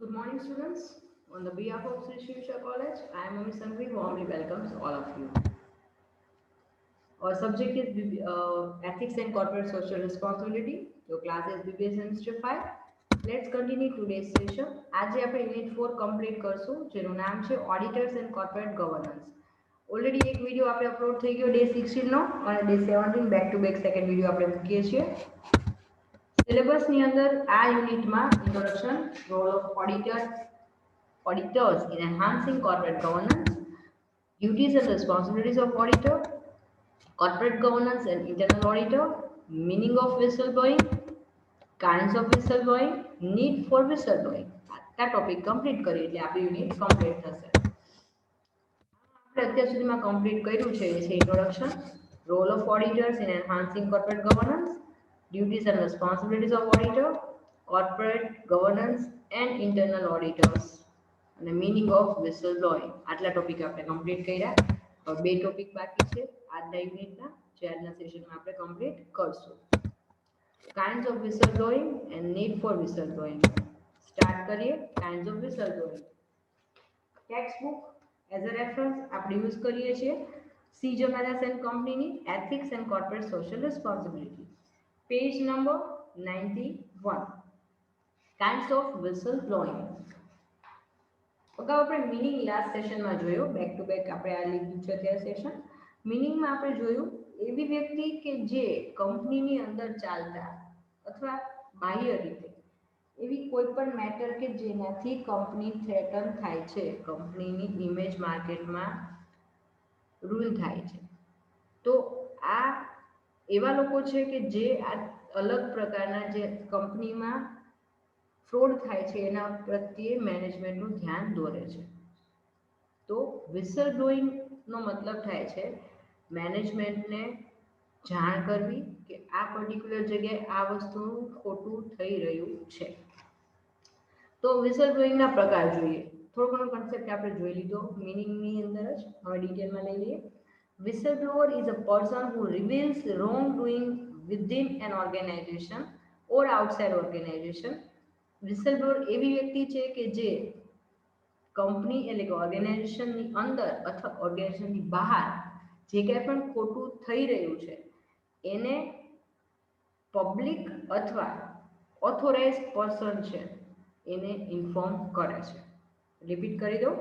Good morning, students. On the behalf of Sri Shivisha College, I am Ami Sangvi, warmly welcomes all of you. Our subject is Ethics and Corporate Social Responsibility. Your class is BBA Semester 5. Let's continue today's session. આજે આપણે unit 4 complete કરશું જેનું નામ છે auditors and corporate governance. Already એક video આપણે upload થઈ ગયો ડે 16 નો અને day 17 back to back second video આપણે મૂકીએ છીએ. સિલેબસની અંદર આ યુનિટમાં introduction, role of auditors in enhancing corporate governance, duties and responsibilities of auditor, corporate governance and internal auditor, meaning of whistleblowing, kinds of whistleblowing, need for whistleblowing. આ topic complete કરી એટલે આપણી યુનિટ કમ્પ્લીટ થશે. આપણે અત્યાર સુધીમાં complete કર્યું છે એ છે introduction, role of auditors in enhancing corporate governance, duties and responsibilities of auditor, corporate governance and internal auditors અને મીનિંગ ઓફ વિસલ બ્લોઈંગ. આટલા ટોપિક આપણે કમ્પ્લીટ કર્યા. હવે બે ટોપિક બાકી છે આજના યુનિટના જે આજના સેશનમાં આપણે કમ્પ્લીટ કરશું. Kinds of whistle blowing and need for whistle blowing. Start કરીએ. Kinds of whistle blowing. Text book as a reference આપણે યુઝ કરીએ છીએ સી જમાદાસ એન્ડ કંપનીની ethics and corporate social responsibility, page number 91. Kinds of whistle blowing. અગાઉ આપણે meaning last સેશનમાં જોયો, back to back આપણે આ લીધું છે અત્યારે સેશન. મીનિંગમાં આપણે જોયું એવી વ્યક્તિ કે જે કંપનીની અંદર ચાલતા અથવા બાહ્ય રીતે એવી કોઈ પણ મેટર કે જેનાથી કંપની થ્રેટન થાય છે, કંપનીની ઇમેજ માર્કેટમાં રૂલ થાય છે. તો આ એવા લોકો છે કે જે આ અલગ પ્રકારના જે કંપનીમાં ફ્રોડ થાય છે એના પ્રત્યે મેનેજમેન્ટનું ધ્યાન દોરે છે. તો વિસલ બ્લોઈંગનો મતલબ થાય છે મેનેજમેન્ટને જાણ કરવી કે આ પર્ટિક્યુલર જગ્યાએ આ વસ્તુ ખોટું થઈ રહ્યું છે. તો વિસલ બ્લોઈંગના પ્રકાર જોઈએ. થોડો ઘણો કન્સેપ્ટ આપણે જોઈ લીધો મીનિંગની અંદર જ. હવે ડિટેલમાં લઈ લઈએ. Whistleblower is a person who reveals wrongdoing within an organization or outside organization. Whistleblower એવી વ્યક્તિ છે કે જે કંપની એટલે કે ઓર્ગેનાઇઝેશનની અંદર અથવા ઓર્ગેનાઇઝેશનની બહાર જે કંઈ પણ ખોટું થઈ રહ્યું છે એને પબ્લિક અથવા ઓથોરાઇઝ પર્સન છે એને ઇન્ફોર્મ કરે છે. રિપીટ કરી દઉં.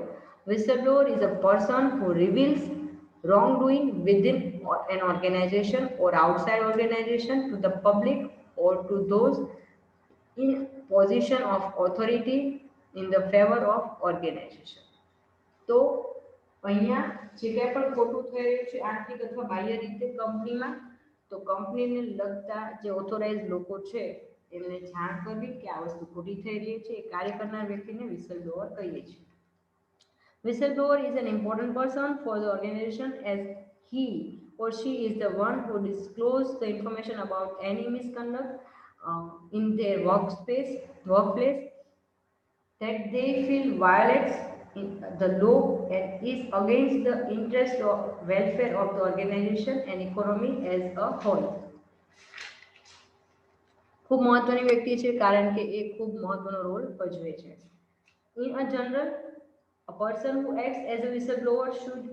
Whistleblower is a person who reveals wrongdoing within an organization or outside organization to the public or to those in position of authority in the favor of organization. તો અહીંયા જે કંઈ પણ ખોટું થઈ રહ્યું છે આર્થિક અથવા બાહ્ય રીતે કંપનીમાં, તો કંપનીને લગતા જે ઓથોરાઇઝ લોકો છે એમને જાણ કરવી કે આ વસ્તુ ખોટી થઈ રહી છે. એ કાર્ય કરનાર વ્યક્તિને વિસલ બ્લોઅર કહીએ છીએ. Whistleblower is an important person for the organization as he or she is the one who discloses the information about any misconduct in their workplace that they feel violates the law and is against the interest or welfare of the organization and economy as a whole. ખૂબ મહત્વની વ્યક્તિ છે કારણ કે એ ખૂબ મહત્વનો role ભજવે છે. In a general, a person who acts as a whistleblower should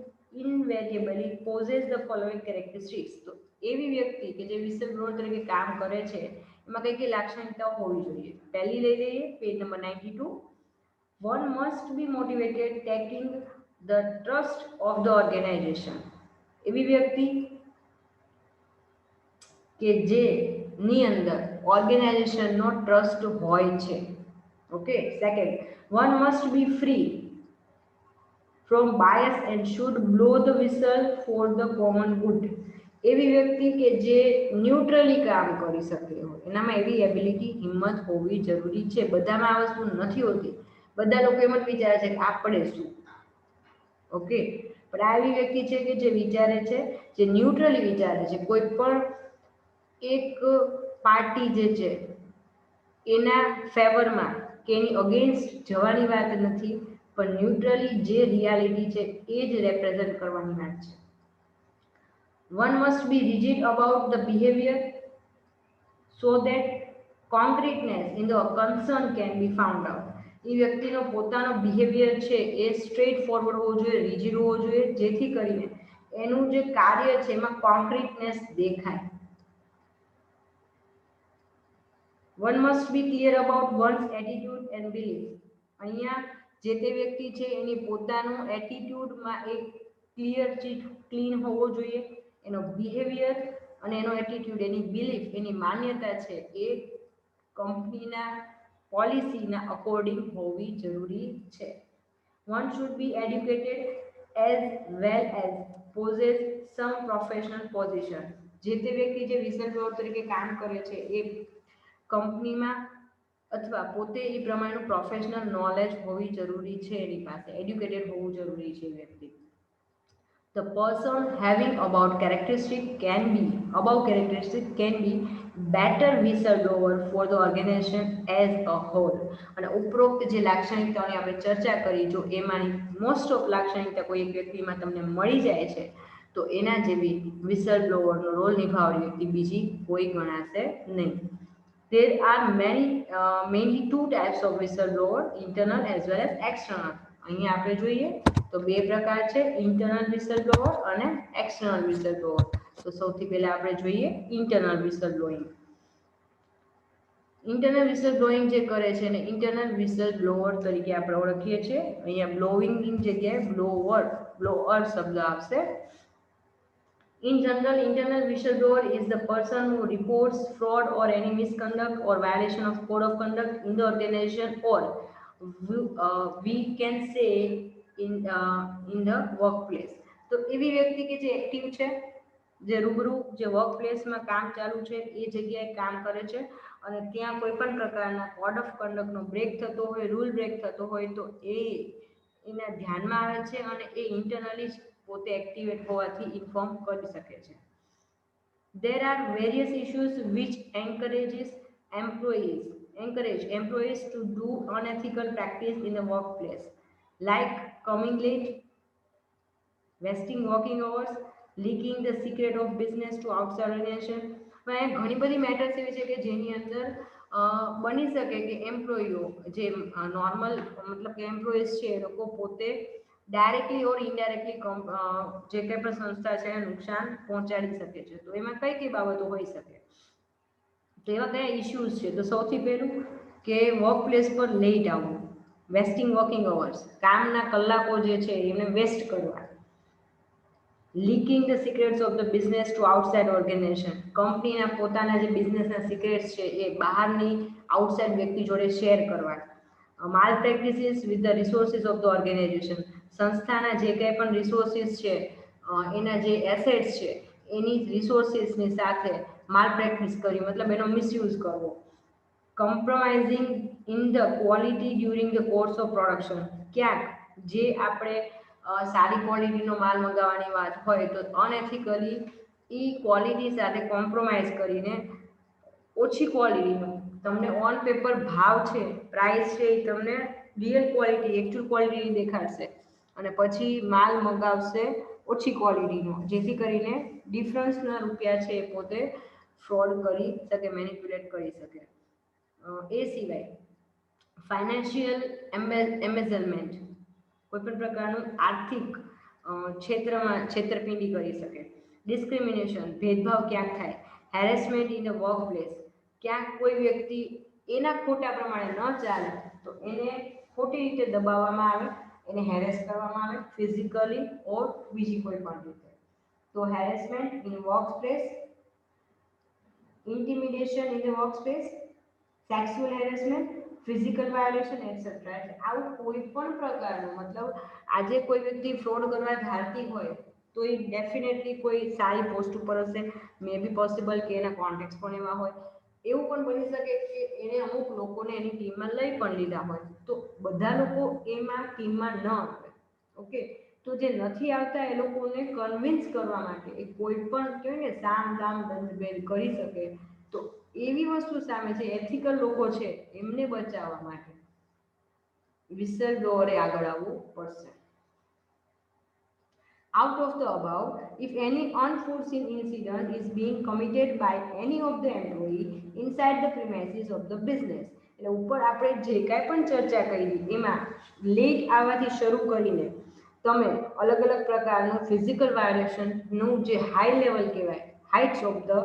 invariably possess the following characteristics. તો એવી વ્યક્તિ કે જે whistleblower તરીકે કામ કરે છે એમાં કઈ કઈ લાક્ષણિકતાઓ હોવી જોઈએ. પહેલી લઈ લઈએ, page number 92. One must be motivated taking the trust of the organization. એવી વ્યક્તિ કે જે ની અંદર ઓર્ગેનાઇઝેશનનો ટ્રસ્ટ હોય છે. Okay. Second, one must be free from bias and should blow the whistle for the common good. એવી વ્યક્તિ કે જે ન્યુટ્રલી કામ કરી શકે હોય, એનામાં એવી એબિલિટી હિંમત હોવી જરૂરી છે. બધામાં આ વસ્તુ નથી હોતી. બધા લોકો એમ જ વિચારે છે કે આપણે શું. ઓકે. પણ આ એવી વ્યક્તિ છે કે જે વિચારે છે, જે ન્યુટ્રલી વિચારે છે. કોઈ પણ એક પાર્ટી જે છે એના ફેવરમાં કે એની અગેન્સ્ટ જવાની વાત નથી, પણ ન્યુટ્રલી જે રિયાલિટી છે એ જ રેપ્રેઝન્ટ કરવાની વાત છે. One must be rigid about the behavior so that concreteness in the concern can be found out. એ વ્યક્તિનો પોતાનો બિહેવિયર છે એ સ્ટ્રેટ ફોરવર્ડ હોવો જોઈએ, રિજિડ હોવો જોઈએ, જેથી કરીને એનું જે કાર્ય છે એમાં કોન્ક્રીટનેસ દેખાય. One must be clear about once attitude and belief. અહીંયા જે તે વ્યક્તિ છે એની પોતાનું એટીટ્યુડમાં એક ક્લિયર ચીજ ક્લીન હોવો જોઈએ, એનો બિહેવિયર અને એનો એટીટ્યુડ, એની બિલીફ, એની માન્યતા છે એ કંપનીના પોલિસીના અકોર્ડિંગ હોવી જરૂરી છે. One should be educated as well as possess some professional position. જે તે વ્યક્તિ જે વિસલ બ્લોઅર તરીકે કામ કરે છે એ કંપનીમાં અથવા પોતે એ પ્રમાણેનું પ્રોફેશનલ નોલેજ હોવી જરૂરી છે, એની પાસે એડ્યુકેટેડ હોવું જરૂરી છે વ્યક્તિ. The person having above characteristic can be better whistleblower for the organization as a whole. અને ઉપરોક્ત જે લાક્ષણિકતાઓની આપણે ચર્ચા કરી, જો એમાંની મોસ્ટ ઓફ લાક્ષણિકતા કોઈ એક વ્યક્તિમાં તમને મળી જાય છે તો એના જેવી વિસલ બ્લોઅરનો રોલ નિભાવવાની વ્યક્તિ બીજી કોઈ ગણાશે નહીં. There are mainly two types of whistleblower, internal as well as external. અહીંયા આપણે જોઈએ તો બે પ્રકાર છે, ઇન્ટરનલ વિસલ બ્લોઅર અને એક્સટર્નલ વિસલ બ્લોઅર. તો સૌથી પહેલા આપણે જોઈએ internal whistle blowing. Internal whistle blowing જે કરે છે ને ઇન્ટરનલ વિસલ બ્લોઅર તરીકે આપણે ઓળખીએ છીએ. અહીંયા બ્લોવિંગની જગ્યાએ બ્લોઅર શબ્દ આવશે. In general, internal whistleblower is the person who reports fraud or any misconduct or violation of code of conduct in the organization, or we can say in the workplace. તો એવી વ્યક્તિ કે જે એક્ટિવ છે, જે રૂબરૂ જે વર્ક પ્લેસમાં કામ ચાલુ છે એ જગ્યાએ કામ કરે છે અને ત્યાં કોઈ પણ પ્રકારના કોડ ઓફ કન્ડક્ટનો બ્રેક થતો હોય, રૂલ બ્રેક થતો હોય તો એ એના ધ્યાનમાં આવે છે અને એ ઇન્ટરનલી પોતે એક્ટિવેટ હોવાથી ઇન્ફોર્મ કરી શકે છે. There are various issues which encourage employees to do unethical practice in the workplace, like coming late, wasting working hours, leaking the secret of business to outside organization. ઘણી બધી matters એવી છે કે જેની અંદર બની શકે કે એમ્પ્લોયીઓ જે નોર્મલ મતલબ કે એમ્પ્લોઈઝ છે એ લોકો પોતે ડાયરેક્ટલી ઓર ઇનડાયરેક્ટલી જે કંઈ પણ સંસ્થા છે એને નુકસાન પહોંચાડી શકે છે. તો એમાં કઈ કઈ બાબતો હોઈ શકે, તો એવા કયા ઇશ્યુઝ છે? તો સૌથી પહેલું કે વર્ક પ્લેસ પર લેટ આવવું, વેસ્ટિંગ વર્કિંગ અવર્સ, કામના કલાકો જે છે એને વેસ્ટ કરવા, leaking the secrets of the business to outside organisation, કંપનીના પોતાના જે બિઝનેસના સિક્રેટ્સ છે એ બહારની આઉટસાઇડ વ્યક્તિ જોડે શેર કરવા, malpractices with the resources of the organisation, સંસ્થાના જે કંઈ પણ રિસોર્સિસ છે એના જે એસેટ્સ છે એની રિસોર્સિસની સાથે માલ પ્રેક્ટિસ કરી મતલબ એનો મિસયુઝ કરવો, compromising in the quality during the course of production, ક્યાંક જે આપણે સારી ક્વોલિટીનો માલ મંગાવવાની વાત હોય તો અનએથિકલી એ ક્વોલિટી સાથે કોમ્પ્રોમાઇઝ કરીને ઓછી ક્વોલિટીનો તમને ઓન પેપર ભાવ છે, પ્રાઇસ છે, એ તમને રિયલ ક્વોલિટી એકચ્યુઅલ ક્વોલિટીની દેખાડશે અને પછી માલ મંગાવશે ઓછી ક્વોલિટીનો, જેથી કરીને ડિફરન્સના રૂપિયા છે એ પોતે ફ્રોડ કરી શકે, મેનિપ્યુલેટ કરી શકે. એ સિવાય ફાઇનાન્શિયલ એમ્બેઝલમેન્ટ, કોઈ પણ પ્રકારનું આર્થિક છેતરપિંડી કરી શકે, ડિસ્ક્રિમિનેશન, ભેદભાવ ક્યાંક થાય, harassment in the work place, ક્યાંક કોઈ વ્યક્તિ એના ખોટા પ્રમાણે ન ચાલે તો એને ખોટી રીતે દબાવવામાં આવે, એને હેરેસ કરવામાં આવે ફિઝિકલી ઓર બીજી કોઈ પણ રીતે. તો harassment in work place, intimidation in the work space, sexual harassment, physical violation etcetera. આવું કોઈ પણ પ્રકારનું મતલબ આજે કોઈ વ્યક્તિ ફ્રોડ કરવા ધારતી હોય તો એ ડેફિનેટલી કોઈ સારી પોસ્ટ ઉપર હશે, મે બી પોસિબલ કે એના કોન્ટેક્ટ પણ એવા હોય, એવું પણ બની શકે કે એને અમુક લોકોને એની ટીમમાં લઈ પણ લીધા હોય તો બધા લોકો એમાં ટીમમાં ન આવે. ઓકે, તો જે નથી આવતા એ લોકોને કન્વિન્સ કરવા માટે એ કોઈ પણ કહેવાય ને સામ દામ દંડ ભેદ કરી શકે. તો એવી વસ્તુ સામે છે એથિકલ લોકો છે એમને બચાવવા માટે વિસલ બ્લોઅરે આગળ આવવું પડશે. Out of the above, if any unforeseen incident is being committed by any of the employee inside the premises of the business, એટલે ઉપર આપણે જે કાંઈ પણ ચર્ચા કરી એમાં લેટ આવવાથી શરૂ કરીને તમે અલગ અલગ પ્રકારનું ફિઝિકલ વાયોલેશનનું જે હાઈ લેવલ કહેવાય, heights of the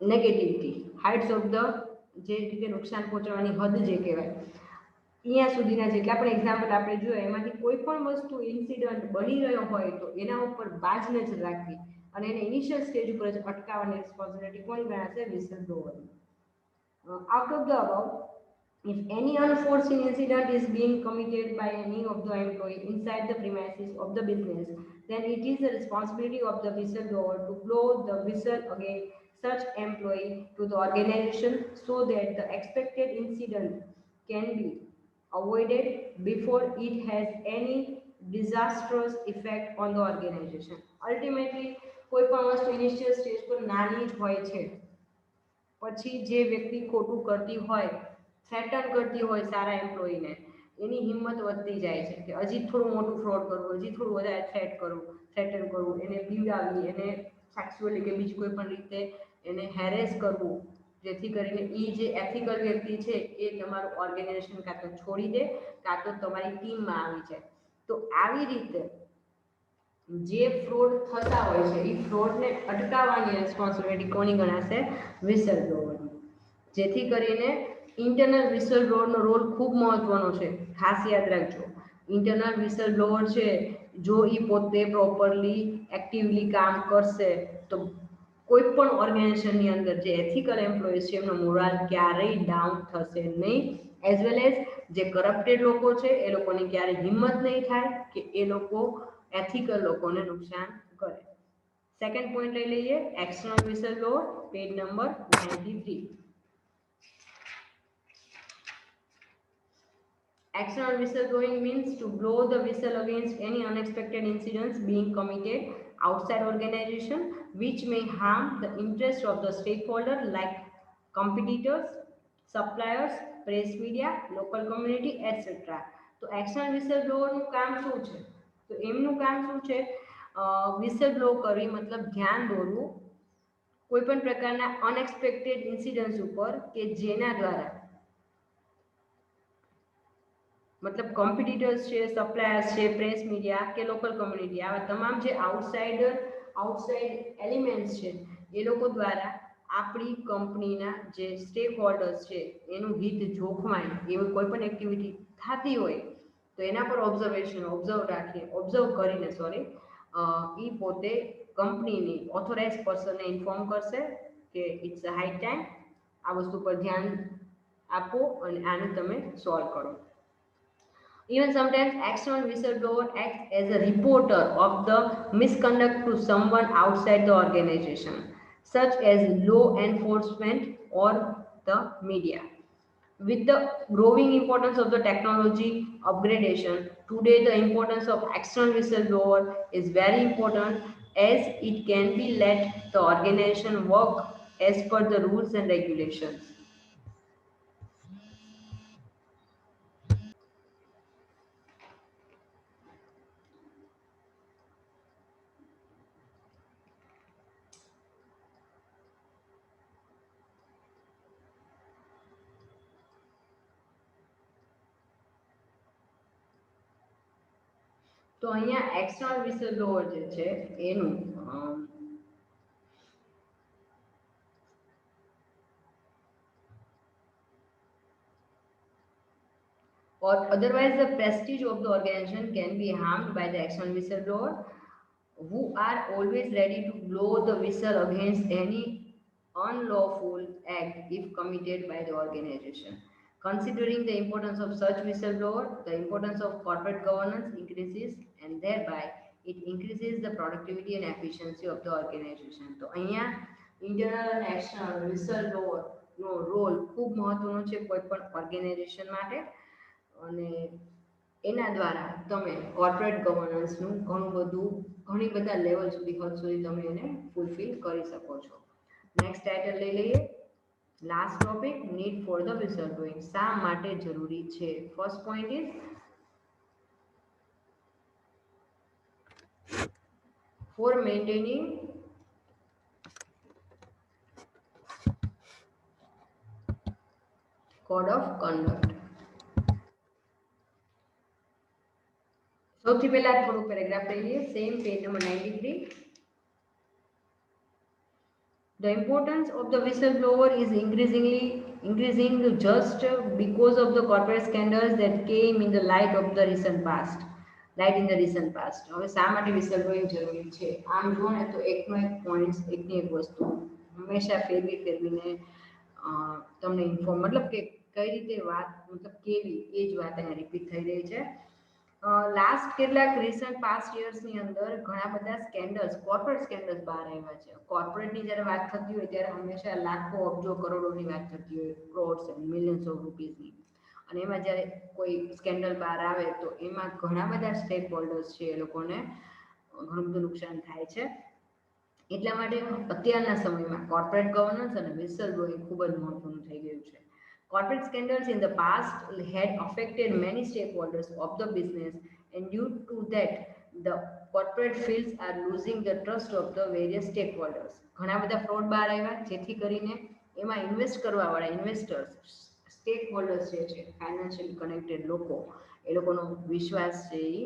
negativity, heights of the જે રીતે નુકસાન પહોંચાડવાની હદ જે કહેવાય, અહીંયા સુધીના જેટલા પણ એક્ઝામ્પલ આપણે જોયા એમાંથી કોઈ પણ વસ્તુ ઇન્સિડન્ટ બની રહ્યો હોય તો એના ઉપર બાજ નજર રાખવી અને એને ઇનિશિયલ સ્ટેજ ઉપર જ અટકાવવાની રિસ્પોન્સિબિલિટી કોની ગણાશે? Whistle બ્લોવરની. Out of the above, if any unforeseen incident is being committed by any of the employee inside the premises of the business, then it is the responsibility of the whistleblower to blow the whistle against such employee to the organization so that the expected incident can be avoided before it has any disastrous effect on the organization. Ultimately, કોઈ પણ વસ્તુ initial stage પર નાની જ હોય છે, પછી જે વ્યક્તિ ખોટું કરતી હોય, થ્રેટન કરતી હોય સારા એમ્પ્લોયીને, એની હિંમત વધતી જાય છે કે હજી થોડું મોટું ફ્રોડ કરવું, હજી થોડું વધારે થ્રેટન કરવું, એને બીવડાવી, એને સેક્સ્યુઅલી કે બીજી કોઈ પણ રીતે એને હેરેસ કરવું, જેથી કરીને એ જે એથિકલ વ્યક્તિ છે એ તમારું ઓર્ગેનાઇઝેશન કાં તો છોડી દે કાં તો તમારી ટીમમાં આવી જાય. તો આવી રીતે જે ફ્રોડ થતા હોય છે એ ફ્રોડને અટકાવવાની રિસ્પોન્સિબિલિટી કોની ગણાશે? વિસલ બ્લોવરની. જેથી કરીને ઇન્ટરનલ વિસલ બ્લોવરનો રોલ ખૂબ મહત્વનો છે, ખાસ યાદ રાખજો. ઇન્ટરનલ વિસલ બ્લોવર છે જો એ પોતે પ્રોપરલી એક્ટિવલી કામ કરશે તો કોઈ પણ ઓર્ગેનાઇઝેશનની અંદર જે એથિકલ એમ્પ્લોઈઝ છે એમનો મોરાલ ક્યારેય ડાઉન થશે નહીં, એઝ વેલ એઝ જે કરપ્ટેડ લોકો છે એ લોકોની ક્યારેય હિંમત નહીં થાય કે એ લોકો એથિકલ લોકોને નુકસાન કરે. સેકન્ડ પોઈન્ટ લઈ લઈએ, external whistle blower, page number 93. External whistleblowing means to blow the whistle against any unexpected incidents being committed outside organization which may harm the interest of the stakeholder like competitors, suppliers, press media, local community, etc. તો external વિસલબ્લોવરનું કામ શું છે? તો એમનું કામ શું છે? Whistle blow કરવી મતલબ ધ્યાન દોરવું કોઈ પણ પ્રકારના અનએક્સપેક્ટેડ ઇન્સિડન્ટ્સ ઉપર કે જેના દ્વારા मतलब कॉम्पिटिटर्स છે, સપ્લાયર્સ છે, પ્રેસ મીડિયા કે લોકલ કમ્યુનિટી, આવા તમામ જે આઉટસાઇડ એલિમેન્ટ્સ છે એ લોકો દ્વારા આપણી કંપનીના જે સ્ટેક હોલ્ડર્સ છે એનું હિત જોખમાય એવી કોઈ પણ એક્ટિવિટી થતી હોય તો એના પર ઓબ્ઝર્વ કરીને એ પોતે કંપનીની ઓથોરાઇઝ પર્સનને ઇન્ફોર્મ કરશે કે ઇટ્સ અ હાઈ ટાઈમ આ વસ્તુ પર ધ્યાન આપો અને આને તમે સોલ્વ કરો. Even sometimes external whistleblower acts as a reporter of the misconduct to someone outside the organization, such as law enforcement or the media. With the growing importance of the technology upgradation, today the importance of external whistleblower is very important as it can be let the organization work as per the rules and regulations. તો અહીંયા external વિસલબ્લોવર જે છે એનું or otherwise the prestige of the organization can be harmed by the external whistleblower who are always ready to blow the whistle against any unlawful act if committed by the organization. Considering the importance of such whistleblower, the importance of corporate governance increases and thereby it increases the productivity and efficiency of the organization. તો અહીંયા internal and external whistleblower નો role ખૂબ મહત્વનો છે કોઈ પણ organisation માટે અને એના દ્વારા તમે કોર્પોરેટ ગવર્નન્સનું ઘણી બધા લેવલ સુધી હદ સુધી તમે એને ફૂલફિલ કરી શકો છો. નેક્સ્ટ ટાઇટલ લઈ લઈએ, last topic, need for the whistle blowing, શા માટે જરૂરી છે? First point is for maintaining code of conduct. સૌથી પહેલા થોડું પેરેગ્રાફ લઈ લઈએ. Same page number 93. The importance of the whistleblower is increasing just because of the corporate scandals that came in the light of the recent past. Light in the recent past. હવે શા માટે whistleblowing જરૂરી છે? આમ જુઓ ને તો એકનો એક પોઈન્ટ્સ, એકની એક વસ્તુ હંમેશા ફેરવીને તમને ઇન્ફોર્મ, મતલબ કે કઈ રીતે વાત, મતલબ કેવી, એ જ વાત અહીંયા રિપીટ થઈ રહી છે. લાસ્ટ કેટલાક રિસન્ટ પાસ્ટ યર્સની અંદર ઘણા બધા સ્કેન્ડલ્સ, કોર્પોરેટ સ્કેન્ડલ્સ બહાર આવ્યા છે. કોર્પોરેટની જ્યારે વાત થતી હોય ત્યારે હંમેશા લાખો, અબજો, કરોડોની વાત થતી હોય, ક્રોડ્સ એન્ડ મિલિયન્સ ઓફ રૂપીઝની. અને એમાં જ્યારે કોઈ સ્કેન્ડલ બહાર આવે તો એમાં ઘણા બધા સ્ટેક હોલ્ડર્સ છે, એ લોકોને ઘણું બધું નુકસાન થાય છે. એટલા માટે અત્યારના સમયમાં કોર્પોરેટ ગવર્નન્સ અને વિસલ બ્લોઇંગ ખૂબ જ મહત્વનું થઈ ગયું છે. Corporate scandals in the past had affected many stakeholders of the business, and due to that, the corporate fields are losing the trust of the various stakeholders. ઘણા બધા fraud બહાર આવ્યા, જેથી કરીને એમાં ઇન્વેસ્ટ કરવાવાળા ઇન્વેસ્ટર્સ, સ્ટેક હોલ્ડર્સ જે છે, ફાઇનાન્શિયલી કનેક્ટેડ લોકો, એ લોકોનો વિશ્વાસ છે એ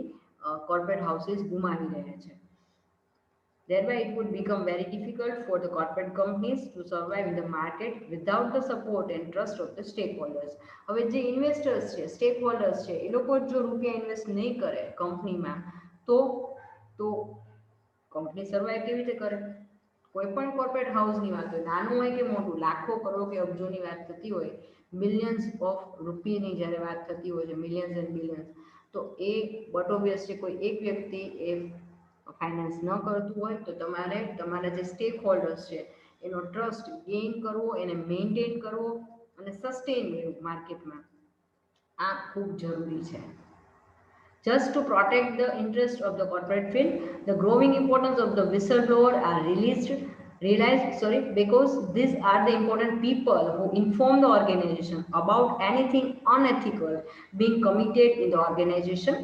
કોર્પોરેટ હાઉસીસ ગુમાવી રહ્યા છે. Thereby, it would become very difficult for the corporate companies to survive in the market without the support and trust of the stakeholders. હવે જે ઇન્વેસ્ટર્સ છે, સ્ટેક હોલ્ડર્સ છે, એ લોકો જો રૂપિયા ઇન્વેસ્ટ નહીં કરે કંપનીમાં તો કંપની સર્વાઈવ કેવી રીતે કરે? કોઈ પણ કોર્પોરેટ હાઉસની વાત હોય, નાનું હોય કે મોટું, લાખો, કરોડો કે અબજોની વાત થતી હોય, બિલિયન્સ ઓફ રૂપીની જ્યારે વાત થતી હોય છે, મિલિયન્સ એન્ડ બિલિયન્સ, તો એ બટ ઓબ્વિયસ છે કોઈ એક વ્યક્તિ એ ફાઇનાન્સ ન કરતું હોય તો તમારે તમારા જે સ્ટેક હોલ્ડર્સ છે એનો ટ્રસ્ટ ગેઇન કરવો, એને મેન્ટેન કરવો અને સસ્ટેન રહેવું માર્કેટમાં, આ ખૂબ જરૂરી છે. Just to protect the interest of the corporate field, the growing importance of the whistleblower are realized because these are the important people who inform the organization about anything unethical being committed in the organization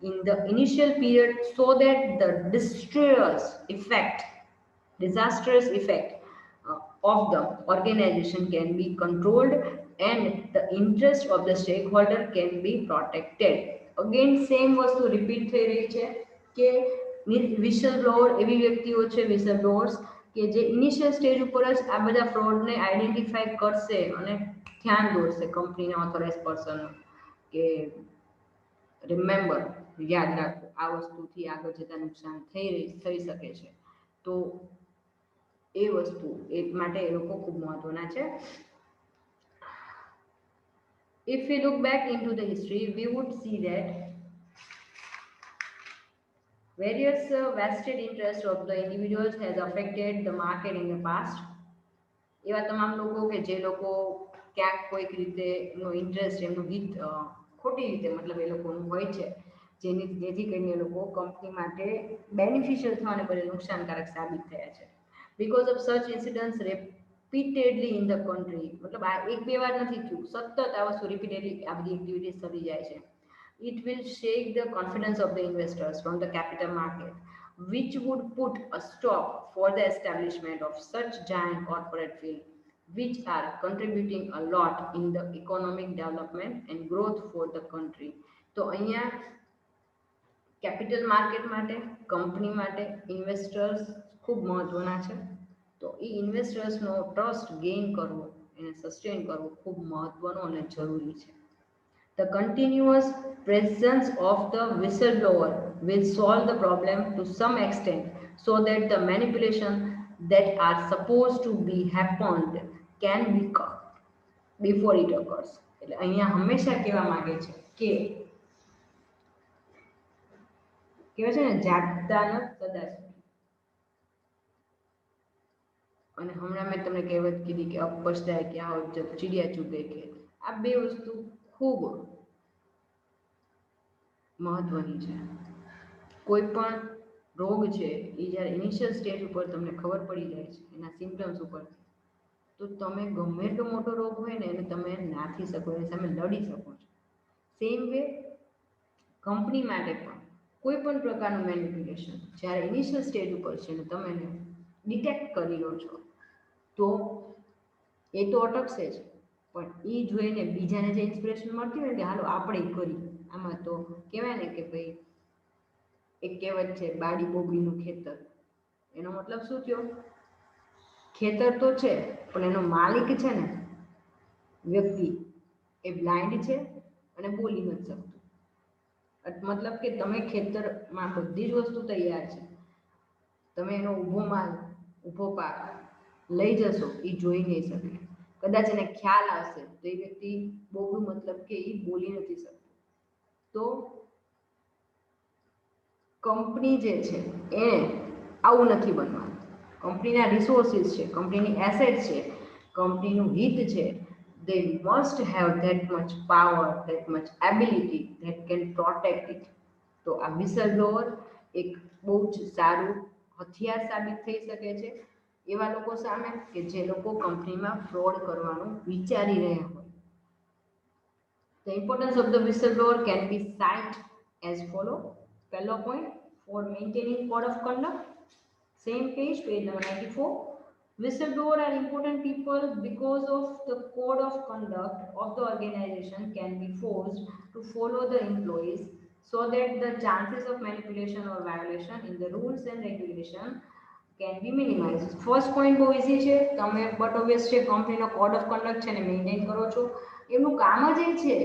in the initial period, so that the disastrous effect of the organization can be controlled and the interest of the stakeholder can be protected. Again same વસ્તુ repeat થઈ રહી છે કે whistle blower એવી વ્યક્તિઓ છે, whistle બ્લોઅર્સ કે જે ઇનિશિયલ સ્ટેજ ઉપર જ આ બધા ફ્રોડને આઈડેન્ટિફાઈ કરશે અને ધ્યાન દોરશે કંપનીના ઓથોરાઇઝ પર્સન કે રિમેમ્બર, યાદ રાખો, આ વસ્તુથી આગળ જતા નુકસાન થઈ શકે છે. તો એ વસ્તુ એ માટે એ લોકો ખૂબ મહત્વના છે. If we look back into the history, we would see that various vested interests of the individuals has affected the market in the past. એવા તમામ લોકો કે જે લોકો ક્યાંક કોઈક રીતે એમનો ઇન્ટરેસ્ટ, એમનું હિત ખોટી રીતે, મતલબ એ લોકોનું હોય છે, જેથી કરીને એ લોકો કંપની માટે બેનિફિશિયલ થવાને બદલે નુકસાનકારક સાબિત થયા છે. Because of such incidents repeatedly in the country, मतलब આ એક બે વાર નથી થયું, સતત આ વસ્તુ રિપીટેડલી આ બધી એક્ટિવિટીઝ થતી જાય છે. It will shake the confidence of the investors from the capital market, which would put a stop for the establishment of such giant corporate field, which are contributing a lot in the economic development and growth for the country. તો અહીંયા capital market માટે, company માટે investors ખૂબ મહત્વના છે. તો એ ઇન્વેસ્ટર્સનો trust gain કરવો, એને સસ્ટેન કરવો ખૂબ મહત્વનો અને જરૂરી છે. The continuous presence of the whistleblower will solve the problem to some extent, so that the manipulation that are supposed to be happened can be cut before it occurs. એટલે અહીંયા હંમેશા કહેવા માંગે છે કે કહેવાય છે ને, જાગતા ન સદા સુધી. અને હમણાં મેં તમને કહેવત કીધી કે અબ પછતાય ક્યાં હોય જબ ચીડિયા ચૂગ ગઈ ખેત. આ બે વસ્તુ ખૂબ મહત્વની છે. કોઈ પણ રોગ છે એ જ્યારે ઇનિશિયલ સ્ટેજ ઉપર તમને ખબર પડી જાય છે એના સિમ્પટમ્સ ઉપરથી, તો તમે ગમે એટલો મોટો રોગ હોય ને એને તમે નાથી શકો, એની સામે લડી શકો છો. સેમ વે કંપની માટે પણ કોઈ પણ પ્રકારનું મેનિપ્યુલેશન જ્યારે ઇનિશિયલ સ્ટેજ ઉપર છે ને તમે એને ડિટેક્ટ કરી લો છો તો એ તો અટકશે જ, પણ એ જોઈને બીજાને જે ઇન્સ્પિરેશન મળતી હોય કે હાલો આપણે કરી, આમાં તો કહેવાય ને કે ભાઈ એક કહેવત છે બાડી બોબડીનું ખેતર, એનો મતલબ શું થયો? ખેતર તો છે પણ એનો માલિક છે ને વ્યક્તિ એ બ્લાઇન્ડ છે અને બોલી નથી શકતું. મતલબ કે તમે ખેતરમાં બધી જ વસ્તુ તૈયાર છે, તમે એનો ઊભો માલ ઊભો પાક લઈ જશો એ જોઈ નહીં શકે. કદાચ એને ખ્યાલ આવશે તો એ વ્યક્તિ બોબડું મતલબ કે એ બોલી નથી શકતું. તો કંપની જે છે એને આવું નથી બનવાનું. કંપનીના રિસોર્સિસ છે, કંપનીની એસેટ છે, કંપનીનું હિત છે, they must have that much power, that much ability that can protect it. તો આ વિસલ બ્લોઅર એક બહુ જ સારું હથિયાર સાબિત થઈ શકે છે એવા લોકો સામે કે જે લોકો કંપનીમાં ફ્રોડ કરવાનું વિચારી રહ્યા હોય. The importance of the whistleblower can be cited as follow. પહેલો point, for maintaining code of conduct. Same page number 94. Whistleblowers are important people because of the code of conduct of the organization can be forced to follow the employees so that the chances of manipulation or violation in the rules and regulation can be minimized. First point બહુ easy છે, તમે but obvious છે કંપનીનો code of conduct છે ને maintain કરો છો. એમનું કામ જ એ છે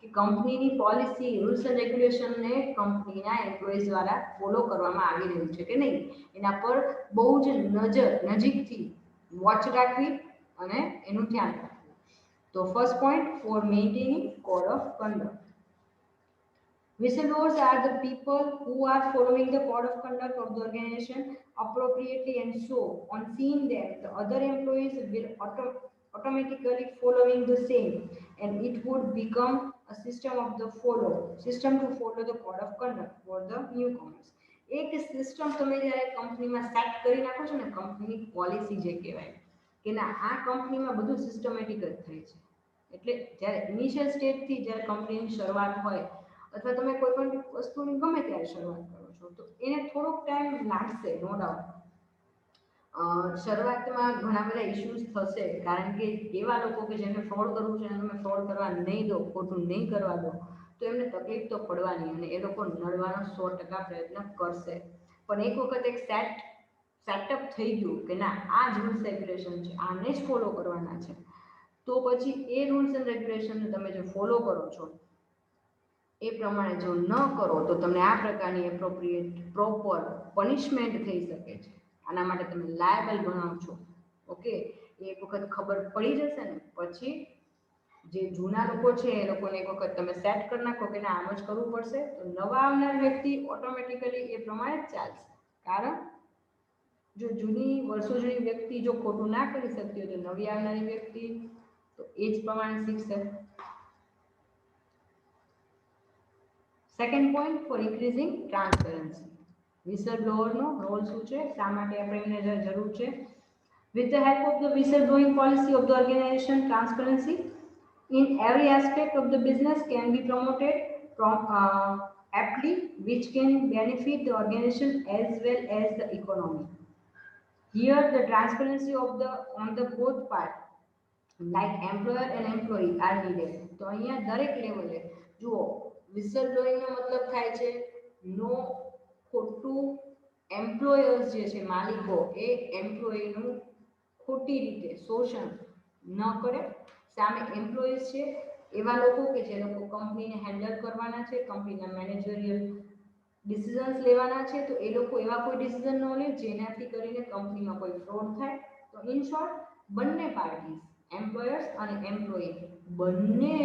કે કંપનીની પોલિસી, રૂલ્સ એન્ડ રેગ્યુલેશનને કંપનીના એમ્પ્લોઈઝ દ્વારા ફોલો કરવામાં આવી રહ્યું છે કે નહીં એના પર બહુ જ નજીકથી વોચ રાખવી અને એનું ધ્યાન રાખવું. તો first point, for maintaining code of conduct. Whistleblowers are the people who are following the code of conduct of the organization appropriately, and so on seeing that the other employees will automatically following the same, and it would become a system to follow the code of conduct for the newcomers. એક system તમે જ્યારે કંપનીમાં set કરી નાખો છો ને, કંપનીની policy જે કહેવાય કે ના આ કંપનીમાં બધું સિસ્ટમેટિક જ થાય છે. એટલે જ્યારે ઇનિશિયલ સ્ટેજથી જ્યારે કંપનીની શરૂઆત હોય અથવા તમે કોઈ પણ વસ્તુની ગમે ત્યારે શરૂઆત કરો છો તો એને થોડોક ટાઈમ લાગશે, નો ડાઉટ. શરૂઆતમાં ઘણા બધા ઇશ્યુઝ થશે કારણ કે એવા લોકો કે જેને ફ્રોડ કરવું છે અને તમે ફ્રોડ કરવા નહીં દો, ખોટું નહીં કરવા દો તો એમને તકલીફ તો પડવાની અને એ લોકો નડવાનો 100% પ્રયત્ન કરશે. પણ એક વખત એક સેટઅપ થઈ ગયું કે ના આ જ રૂલ્સ રેગ્યુલેશન છે, આને જ ફોલો કરવાના છે, તો પછી એ રૂલ્સ એન્ડ રેગ્યુલેશનને તમે જે ફોલો કરો છો એ પ્રમાણે જો ન કરો તો તમને આ પ્રકારની એપ્રોપ્રિએટ પ્રોપર પનિશમેન્ટ થઈ શકે છે. આના માટે તમે લાયબલ ગણાવ છો. ઓકે, એક વખત ખબર પડી જશે ને પછી જે જૂના લોકો છે એ લોકોને એક વખત તમે સેટ કરી નાખો કે ના આમ જ કરવું પડશે તો નવા આવનાર વ્યક્તિ ઓટોમેટિકલી એ પ્રમાણે જ ચાલશે. કારણ જો વર્ષો જૂની વ્યક્તિ જો ખોટું ના કરી શકતી હોય તો નવી આવનારી વ્યક્તિ તો એ જ પ્રમાણે શીખશે. Second point, for increasing transparency. વિસલબ્લોઅરનો રોલ શું છે, શા માટે આપણે એને જરૂર છે? With the help of the whistleblowing policy of the organization, transparency in every aspect of the business can be promoted aptly, which can benefit the organization as well as the economy. Here, the transparency on the both part, like employer and employee, are needed. તો અહીંયા દરેક લેવલે જુઓ, whistle બ્લોઈંગનો મતલબ થાય છે નો ખોટું employers જે છે માલિકો એ એમ્પ્લોયીનું ખોટી રીતે શોષણ ન કરે. સામે એમ્પ્લોઈઝ છે એવા લોકો કે જે લોકો કંપનીને હેન્ડલ કરવાના છે, કંપનીના મેનેજરિયલ ડિસિઝન્સ લેવાના છે, તો એ લોકો એવા કોઈ ડિસિઝન ન લે જેનાથી કરીને કંપનીમાં કોઈ ફ્રોડ થાય. તો ઇન શોર્ટ બંને પાર્ટીઝ, એમ્પ્લોયર્સ અને એમ્પ્લોયી બંને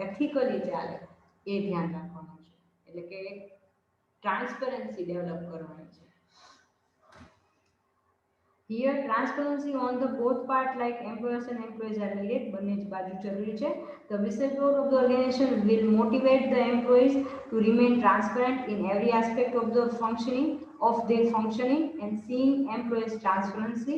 એથિકલી ચાલે એ ધ્યાન રાખવાનું છે. એટલે કે ટ્રાન્સપરન્સી ડેવલપ કરવાની છે. Here, transparency on the both part, like employers and employees, are needed. બંને જ બાજુ જરૂરી છે. The whistleblower of the organization will motivate the employees to remain transparent in every aspect of their functioning and seeing employees' transparency.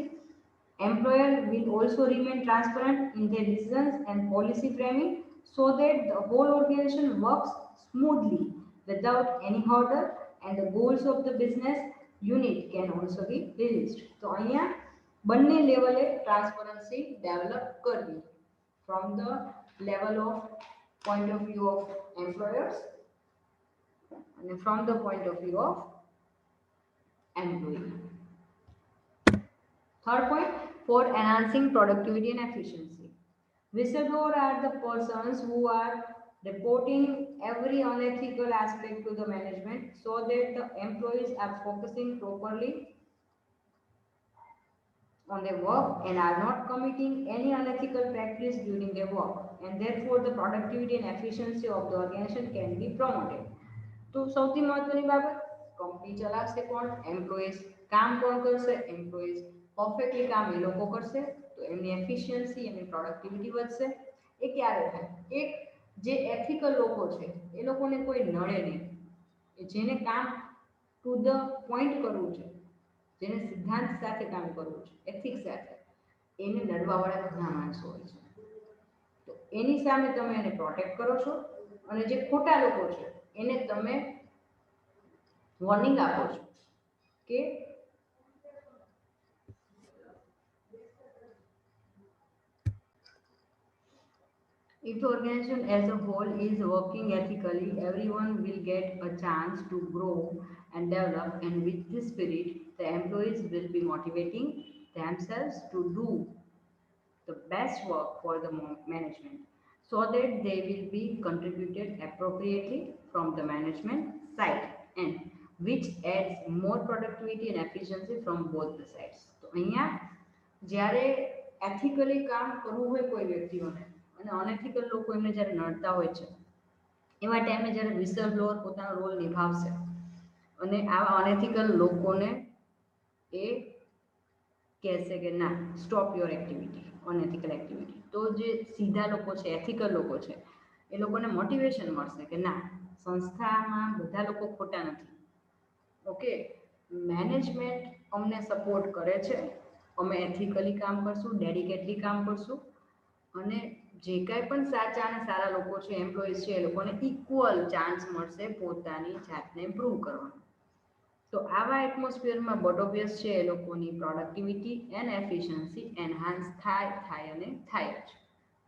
Employer will also remain transparent in their decisions and policy framing so that the whole organization works smoothly without any hurdle and the goals of the business unit can also be realized. તો અહીંયા બંને લેવલે transparency develop કરવી. from the level of point of view of employers and from the point of view of employee. Third point, for enhancing productivity and efficiency. Whistleblowers are the persons who are reporting every unethical aspect to the management so that the employees are focusing properly on their work and are not committing any unethical practice during their work, and therefore the productivity and efficiency of the organization can be promoted. તો સૌથી મહત્વની બાબત, company ચલાવશે કોણ? Employees. કામ કોણ કરશે? Employees. Perfectly કામ એ લોકો કરશે તો એમની એફિશિયન્સી, એમની પ્રોડક્ટિવિટી વધશે. એ ક્યારે થાય? એક જે એથિકલ લોકો છે એ લોકોને કોઈ નડે નહીં, જેને કામ ટુ ધ પોઈન્ટ કરવું છે, જેને સિદ્ધાંત સાથે કામ કરવું છે, એથિક્સ સાથે, એને લડવાવાળા ઘણા માણસો હોય છે. તો એની સામે તમે એને પ્રોટેક્ટ કરો છો અને જે ખોટા લોકો છે એને તમે વોર્નિંગ આપો છો કે if the organization as a whole is working ethically, everyone will get a chance to grow and develop, and with this spirit, the employees will be motivating themselves to do the best work for the management so that they will be contributed appropriately from the management side, and which adds more productivity and efficiency from both the sides. તો અહીંયા જ્યારે એથિકલી કામ કરવું હોય કોઈ વ્યક્તિઓને અને અનએથિકલ લોકો એમને જ્યારે નડતા હોય છે એવા ટાઈમે જ્યારે વિસલ બ્લોઅર પોતાનો રોલ નિભાવશે અને આવા અનએથિકલ લોકોને એ કહેશે કે ના, સ્ટોપ યોર એક્ટિવિટી, અનએથિકલ એક્ટિવિટી, તો જે સીધા લોકો છે, એથિકલ લોકો છે, એ લોકોને મોટિવેશન મળશે કે ના, સંસ્થામાં બધા લોકો ખોટા નથી. ઓકે, મેનેજમેન્ટ અમને સપોર્ટ કરે છે, અમે એથિકલી કામ કરશું, ડેડિકેટલી કામ કરશું, અને જે કાંઈ પણ સાચા અને સારા લોકો છે, એમ્પ્લોઈઝ છે, એ લોકોને ઇક્વલ ચાન્સ મળશે પોતાની જાતને ઇમ્પ્રૂવ કરવાનો. તો આવા એટમોસ્ફિયરમાં બટ ઓબ્વિયસ છે એ લોકોની પ્રોડક્ટિવિટી એન્ડ એફિશિયન્સી એનહાન્સ થાય અને થાય જ.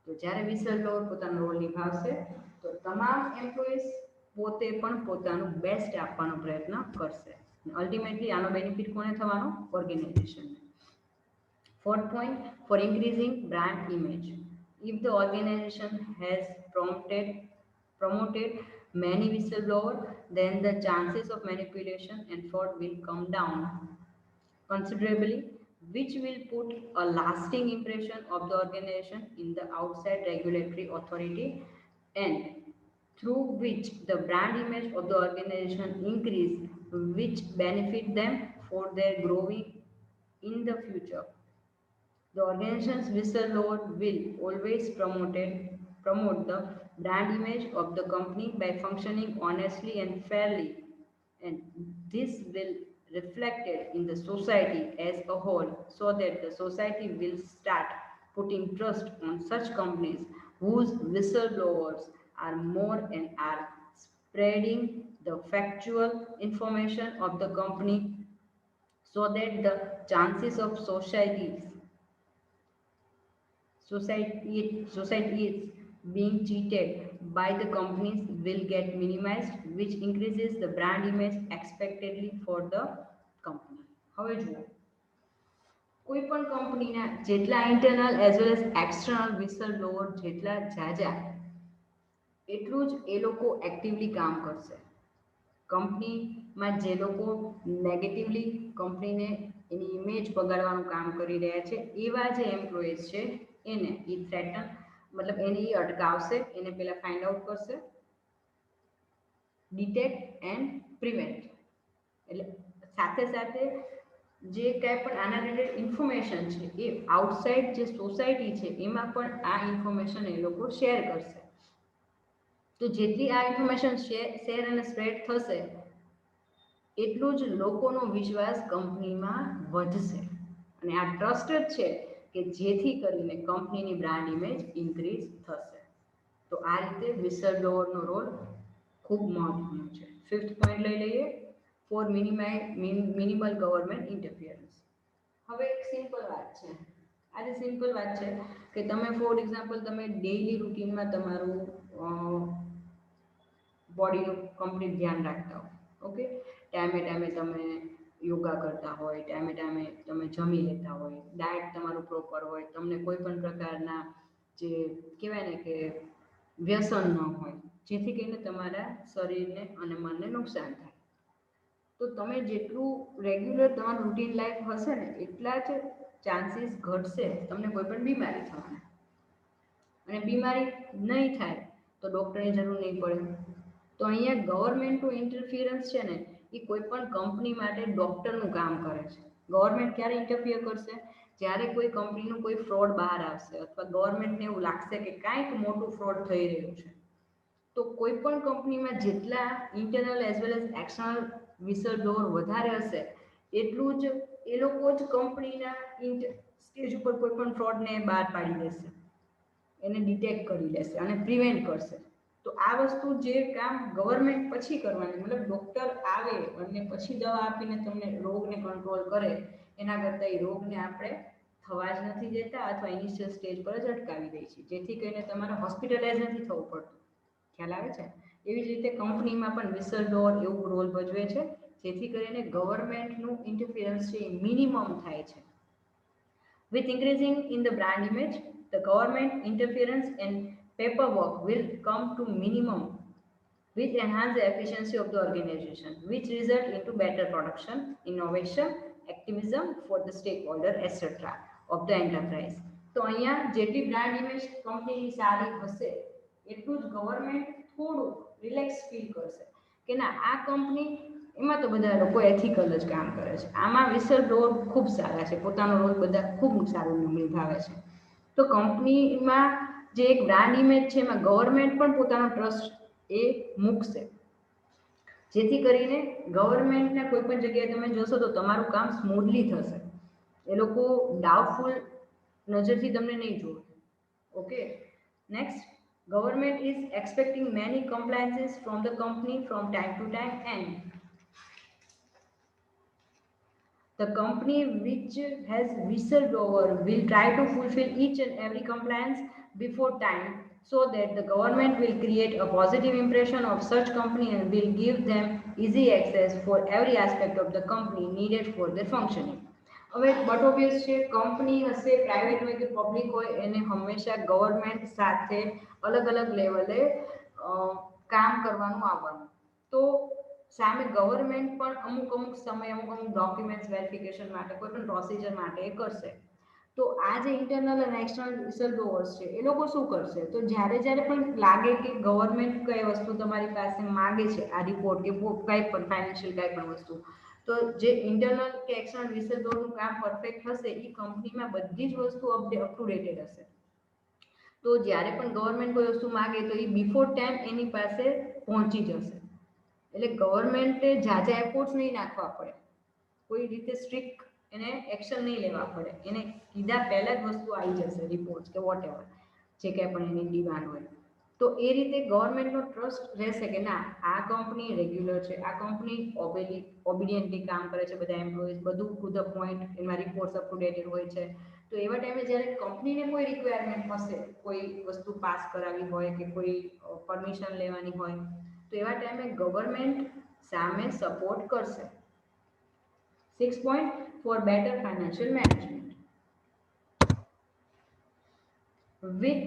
તો જ્યારે વિસલ બ્લોઅર પોતાનો રોલ નિભાવશે તો તમામ એમ્પ્લોઈઝ પોતે પણ પોતાનું બેસ્ટ આપવાનો પ્રયત્ન કરશે. અલ્ટિમેટલી આનો બેનિફિટ કોને થવાનો? ઓર્ગેનાઇઝેશનને. Fourth point, for increasing brand image. If the organization has promoted many whistleblowers, then the chances of manipulation and fraud will come down considerably, which will put a lasting impression of the organization in the outside regulatory authority, and through which the brand image of the organization increase, which benefit them for their growing in the future. The organization's whistleblower will always promote the brand image of the company by functioning honestly and fairly, and this will reflected in the society as a whole, so that the society will start putting trust on such companies whose whistleblowers are more and are spreading the factual information of the company, so that the chances of society is being cheated by the companies will get minimized, which increases the brand image expectedly for the company. હવે જુઓ, કોઈ પણ કંપનીના જેટલા internal as well as external whistle blower જેટલા જાજા એટલું જ એ લોકો એક્ટિવલી કામ કરશે. કંપનીમાં જે લોકો નેગેટિવલી કંપનીને એની ઇમેજ બગાડવાનું કામ કરી રહ્યા છે એવા જે એમ્પ્લોઈઝ છે એને એ થ્રેટન, મતલબ એને એ અટકાવશે, એને પહેલાં ફાઇન્ડ આઉટ કરશે, ડિટેક્ટ એન્ડ પ્રિવેન્ટ. એટલે સાથે સાથે જે કાંઈ પણ આના રિલેટેડ ઇન્ફોર્મેશન છે એ આઉટસાઇડ જે સોસાયટી છે એમાં પણ આ ઇન્ફોર્મેશન એ લોકો શેર કરશે. તો જેટલી આ ઇન્ફોર્મેશન શેર અને સ્પ્રેડ થશે એટલું જ લોકોનો વિશ્વાસ કંપનીમાં વધશે, અને આ ટ્રસ્ટેડ છે કે જેથી કરીને કંપનીની બ્રાન્ડ ઇમેજ ઇન્ક્રીઝ થશે. તો આ રીતે વિસલ બ્લોઅરનો રોલ ખૂબ મહત્વનો છે. ફિફ્થ પોઈન્ટ લઈ લઈએ, ફોર મિનિમલ ગવર્મેન્ટ ઇન્ટરફિયરન્સ. હવે એક સિમ્પલ વાત છે, આજે સિમ્પલ વાત છે કે તમે ફોર એક્ઝામ્પલ તમે ડેઈલી રૂટીનમાં તમારું બોડીનું કમ્પ્લીટ ધ્યાન રાખતા હો, ઓકે, ટાઈમે તમે યોગા કરતા હોય, ટાઈમે તમે જમી લેતા હોય, ડાયટ તમારું પ્રોપર હોય, તમને કોઈ પણ પ્રકારના જે કહેવાય ને કે વ્યસન ન હોય, જેથી કરીને તમારા શરીરને અને મનને નુકસાન થાય. તો તમે જેટલું રેગ્યુલર તમારું રૂટીન લાઈફ હશે ને એટલા જ ચાન્સીસ ઘટશે તમને કોઈ પણ બીમારી થવાના. અને બીમારી નહીં થાય તો ડૉક્ટરની જરૂર નહીં પડે. તો અહીંયા ગવર્મેન્ટનું ઇન્ટરફિયરન્સ છે ને એ કોઈ પણ કંપની માટે ડૉક્ટરનું કામ કરે છે. ગવર્મેન્ટ ક્યારે ઇન્ટરફિયર કરશે? જ્યારે કોઈ કંપનીનું કોઈ ફ્રોડ બહાર આવશે અથવા ગવર્મેન્ટને એવું લાગશે કે કાંઈક મોટું ફ્રોડ થઈ રહ્યું છે, તો કોઈ પણ કંપનીમાં જેટલા internal as well as external whistle blower વધારે હશે એટલું જ એ લોકો જ કંપનીના સ્ટેજ ઉપર કોઈ પણ ફ્રોડને બહાર પાડી દેશે, એને ડિટેક્ટ કરી લેશે અને પ્રિવેન્ટ કરશે. તો આ વસ્તુ જે કામ ગવર્મેન્ટ પછી કરવાની, મતલબ ડૉક્ટર આવે અને પછી દવા આપીને તમને રોગને કંટ્રોલ કરે, એના કરતાં એ રોગને આપણે થવા જ નથી દેતા અથવા ઇનિશિયલ સ્ટેજ પર જ અટકાવી દઈએ છીએ, જેથી કરીને તમારે હોસ્પિટલાઇઝ નથી થવું પડતું. ખ્યાલ આવે છે? એવી જ રીતે કંપનીમાં પણ વિસલ બ્લોઅર એવું રોલ ભજવે છે, જેથી કરીને ગવર્મેન્ટનું ઇન્ટરફિયરન્સ છે એ મિનિમમ થાય છે. With increasing in the brand image, the government interference and paperwork will come to minimum, which enhance the efficiency of the organization, which result into better production, innovation, activism for the stakeholder, etc. of the enterprise. તો અહીંયા જેટલી brand image કંપનીની સારી હશે એટલું જ government થોડું relax feel કરશે કે ના આ કંપની એમાં તો બધા લોકો એથિકલ જ કામ કરે છે, આમાં વિસલ બ્લોઅર ખૂબ સારા છે, પોતાનો રોલ બધા ખૂબ સારું નિભાવે છે. તો કંપનીમાં જે એક બ્રાન્ડ ઇમેજ છે એમાં ગવર્મેન્ટ પણ પોતાનો ટ્રસ્ટ એ મૂકશે, જેથી કરીને ગવર્મેન્ટના કોઈ પણ જગ્યાએ તમે જોશો તો તમારું કામ સ્મૂથલી થશે. એ લોકો ડાઉટફુલ નજરથી તમને નહીં જોવે. Okay, next, government is expecting many compliances from the company from time to time, and the company which has whistleblower will try to fulfill each and every compliance before time, so that the government will create a positive impression of such company and will give them easy access for every aspect of the company needed for their functioning. હવે but obvious છે, company હશે, private હોય કે public હોય, એને હંમેશા government સાથે અલગ અલગ લેવલે કામ કરવાનું આવવાનું. તો સામે ગવર્મેન્ટ પણ અમુક સમય અમુક ડોક્યુમેન્ટ્સ વેરિફિકેશન માટે કોઈ પણ પ્રોસિજર માટે એ કરશે. તો આ જે ઇન્ટરનલ અને એક્સટર્નલ વિસલ બ્લોઅર્સ છે એ લોકો શું કરશે? તો જ્યારે પણ લાગે કે ગવર્મેન્ટ કઈ વસ્તુ તમારી પાસે માગે છે, આ રિપોર્ટ કે કંઈ પણ ફાઇનાન્શિયલ કંઈ પણ વસ્તુ, તો જે ઇન્ટરનલ કે એક્સટર્નલ વિસલ બ્લોઅરનું કામ પરફેક્ટ હશે એ કંપનીમાં બધી જ વસ્તુ અપ ટુ ડેટેડ હશે. તો જ્યારે પણ ગવર્મેન્ટ કોઈ વસ્તુ માગે તો એ બિફોર ટાઈમ એની પાસે પહોંચી જશે. એટલે ગવર્મેન્ટે ઝાઝા એફર્ટ્સ નહીં નાખવા પડે, કોઈ રીતે સ્ટ્રિક્ટ એને એક્શન નહીં લેવા પડે, એને કીધા પહેલાં જ વસ્તુ આવી જશે, રિપોર્ટ્સ કે વોટ એવર જે કંઈ પણ એની ડિમાન્ડ હોય. તો એ રીતે ગવર્મેન્ટનો ટ્રસ્ટ રહેશે કે ના આ કંપની રેગ્યુલર છે, આ કંપની ઓબિડિયન્ટલી કામ કરે છે, બધા એમ્પ્લોઈઝ બધું ટુ ધ પોઈન્ટ, એમાં રિપોર્ટ્સ અપ ટુ ડેટેડ હોય છે. તો એવા ટાઈમે જ્યારે કંપનીને કોઈ રિક્વાયરમેન્ટ હશે, કોઈ વસ્તુ પાસ કરાવવી હોય કે કોઈ પરમિશન લેવાની હોય, તો એવા ટાઈમે ગવર્મેન્ટ સામે સપોર્ટ કરશે. 6 point for better financial management. With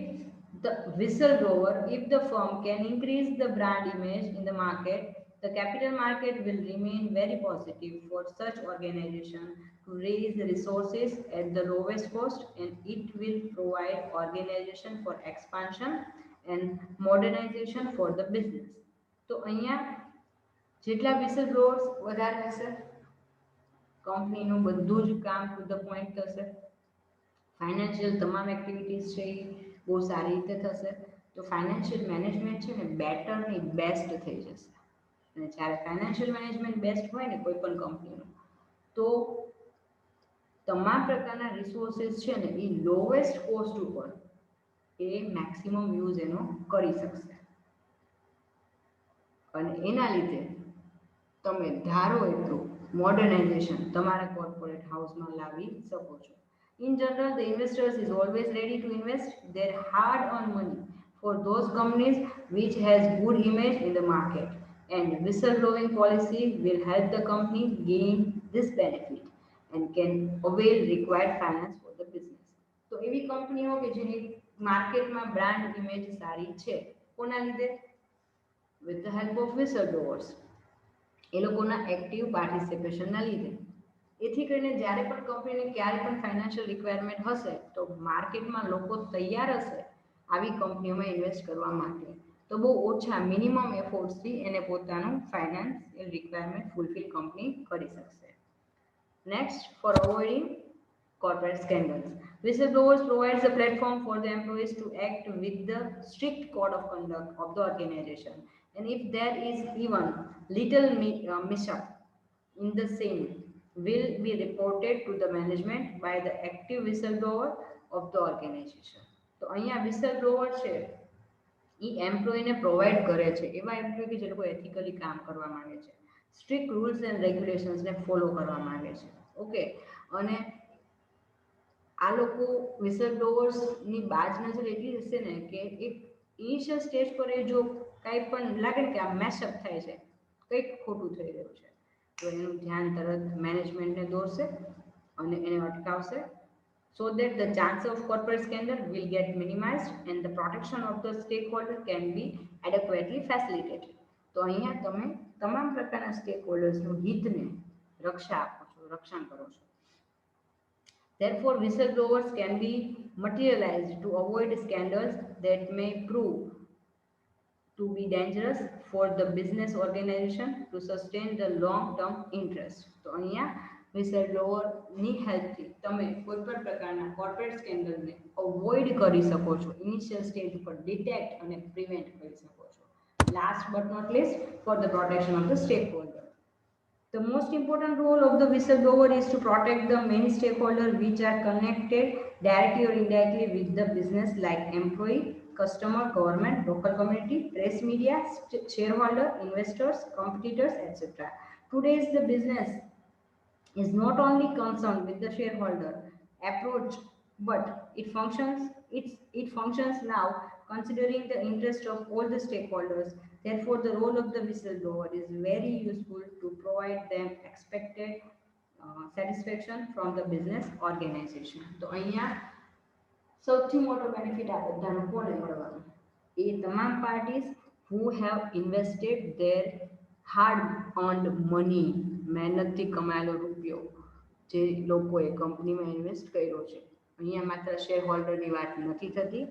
the whistleblower, if the firm can increase the brand image in the market, the capital market will remain very positive for such organization to raise the resources at the lowest cost, and it will provide organization for expansion and modernization for the business. તો અહીંયા જેટલા whistle બ્લોઅર્સ વધારે હશે, કંપનીનું બધું જ કામ to the point થશે, ફાઇનાન્શિયલ તમામ એક્ટિવિટીઝ છે એ બહુ સારી રીતે થશે. તો ફાઇનાન્શિયલ મેનેજમેન્ટ છે ને બેટર ને બેસ્ટ થઈ જશે. અને જ્યારે ફાઇનાન્શિયલ મેનેજમેન્ટ બેસ્ટ હોય ને કોઈ પણ કંપનીનું, તો તમામ પ્રકારના રિસોર્સિસ છે ને એ લોએસ્ટ કોસ્ટ ઉપર એ મેક્સિમમ યુઝ એનો કરી શકશે. અને એના લીધે તમે ધારો એટલું મોડર્નાઇઝેશન તમારા કોર્પોરેટ હાઉસમાં લાવી શકો છો. In general, the investors is always ready to invest their hard-earned money for those companies which has good image in the market, and whistleblowing policy will help the company gain this benefit and can avail required finance for the business. તો એવી કંપનીઓ કે જેની માર્કેટમાં brand image સારી છે કોના લીધે with the help of whistleblowers એ લોકોના એક્ટિવ પાર્ટિસિપેશનના લીધે એથી કરીને જ્યારે પણ કંપનીને ક્યારે પણ ફાઇનાન્શિયલ રિક્વાયરમેન્ટ હશે તો માર્કેટમાં લોકો તૈયાર હશે આવી કંપનીઓમાં ઇન્વેસ્ટ કરવા માટે તો બહુ ઓછા મિનિમમ એફોર્ટ્સથી એને પોતાનું ફાઇનાન્શિયલ રિક્વાયરમેન્ટ ફૂલફિલ કંપની કરી શકશે. Next, for avoiding corporate scandals, whistleblowers provides a platform for the employees to act with the strict code of conduct of the organization. And if there is even little mishap in the same, will be reported to the management by the active whistleblower of the organization. તો અહીંયા whistleblower છે એ એમ્પ્લોયને provide કરે છે એવા employ કે જે લોકો એથિકલી કામ કરવા માંગે છે, સ્ટ્રિક્ટ રૂલ્સ એન્ડ રેગ્યુલેશન્સને ફોલો કરવા માંગે છે. ઓકે, અને આ લોકો વિસલબ્લોઅર્સની બાજ નજર એટલી હશે ને કે એક ઇનિશિયલ સ્ટેજ પર એ જો કાંઈ પણ લાગે ને કે આ મેશઅપ થાય છે, કંઈક ખોટું થઈ રહ્યું છે, તો એનું ધ્યાન તરત મેનેજમેન્ટને દોરશે અને એને અટકાવશે so that the chance of corporate scandal will get minimized and the protection of the stakeholder can be adequately facilitated. તો અહીંયા તમે તમામ પ્રકારના સ્ટેકહોલ્ડર્સનું હિતને રક્ષા આપો છો, રક્ષણ કરો છો. Therefore, whistleblowers can be materialized to avoid scandals that may prove to be dangerous for the business organization to sustain the long-term interest. તો અહીંયા વિસલબ્લોઅરની હેલ્પથી તમે કોઈપણ પ્રકારના કોર્પોરેટ સ્કેન્ડલને અવોઇડ કરી શકો છો, ઇનિશિયલ સ્ટેજ ઉપર ડિટેક્ટ અને પ્રિવેન્ટ કરી શકો છો. Last but not least, for the protection of the stakeholder. The most important role of the whistleblower is to protect the many stakeholders which are connected directly or indirectly with the business like employee, customer, government, local community, press media, shareholder, investors, competitors, etc. Today's the business is not only concerned with the shareholder approach, but it functions now considering the interest of all the stakeholders. Therefore, the role of the whistleblower is very useful to provide them expected satisfaction from the business organization. તો અહીંયા સૌથી મોટો benefit આ બધાનો કોને મળવાનો? એ તમામ parties who have invested their hard earned money, મહેનતથી કમાયેલો રૂપિયો જે લોકોએ કંપનીમાં ઇન્વેસ્ટ કર્યો છે. અહીંયા માત્ર શેર હોલ્ડરની વાત નથી થતી,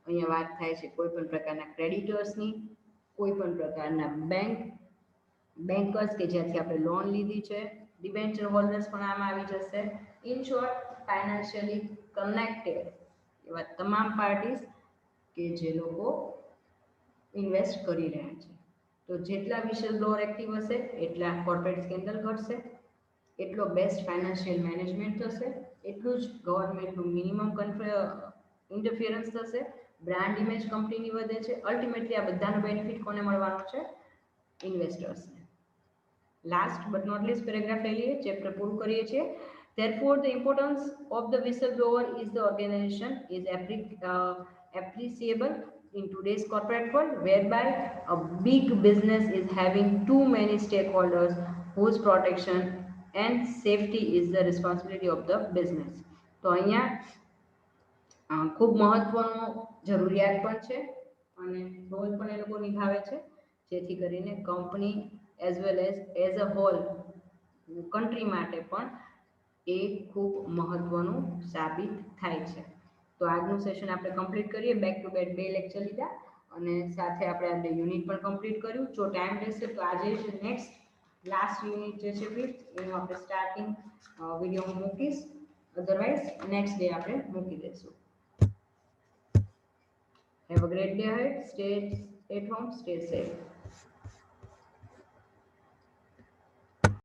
અહીંયા વાત થાય છે કોઈ પણ પ્રકારના ક્રેડિટર્સની, કોઈ પણ પ્રકારના બેન્કર્સ કે જ્યાંથી આપણે લોન લીધી છે, ડિબેન્ચર હોલ્ડર્સ પણ આમાં આવી જશે. ઇન શોર્ટ, ફાઇનાન્શિયલી કનેક્ટેડ એવા તમામ પાર્ટીઝ કે જે લોકો ઇન્વેસ્ટ કરી રહ્યા છે. તો જેટલા વિસલબ્લોઅર એક્ટિવ હશે એટલા કોર્પોરેટ સ્કેન્ડલ ઘટશે, એટલો બેસ્ટ ફાઇનાન્શિયલ મેનેજમેન્ટ થશે, એટલું જ ગવર્મેન્ટનું મિનિમમ ઇન્ટરફિયરન્સ થશે, બ્રાન્ડ ઇમેજ કંપનીની વધે છે. અલ્ટિમેટલી આ બધાનો બેનિફિટ કોને મળવાનો છે? ઇન્વેસ્ટર્સને. Last but not least paragraph લઈ લઈએ, ચેપ્ટર પૂરું કરીએ છીએ. Therefore, the importance of the whistleblower is the organization is appreciable in today's corporate world, whereby a big business is having too many stakeholders whose protection and safety is the responsibility of the business. તો અહીંયા ખૂબ મહત્વનો જરૂરિયાત પણ છે અને role પણ એ લોકો નિભાવે છે, જેથી કરીને company as well as a whole country માટે પણ એ ખૂબ મહત્વનું સાબિત થાય છે. તો આજનું સેશન આપણે કમ્પ્લીટ કરીએ. બેક ટુ બેક 2 લેક્ચર લીધા અને સાથે આપણે આ યુનિટ પણ કમ્પ્લીટ કર્યું. જો ટાઈમ રહેશે તો આજે નેક્સ્ટ લાસ્ટ યુનિટ જે છે 5th એનું આપણે સ્ટાર્ટિંગ વિડીયો હું મૂકીશ, અધરવાઇઝ નેક્સ્ટ ડે આપણે મૂકી દઈશું. Have a great day ahead. Stay at home, stay safe.